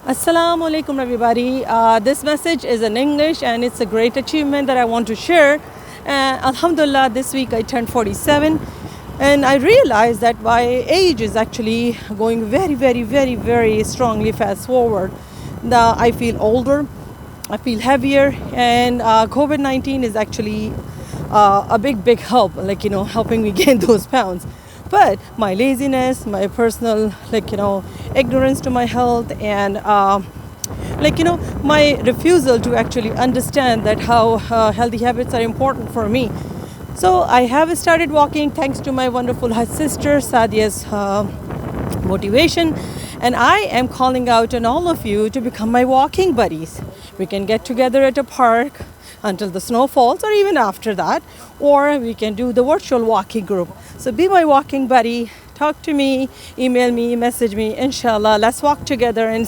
Assalamu alaikum, everybody. This message is in English and it's a great achievement that I want to share. Alhamdulillah, this week I turned 47 and I realized that my age is actually going very strongly fast forward. I feel older, I feel heavier, and COVID 19 is actually a big help, helping me gain those pounds. But my laziness, my personal, ignorance to my health, and my refusal to actually understand that how healthy habits are important for me. So I have started walking thanks to my wonderful sister Sadia's motivation, and I am calling out on all of you to become my walking buddies. We can get together at a park until the snow falls, or even after that, or we can do the virtual walking group. So be my walking buddy, talk to me, email me, message me, inshallah. Let's walk together and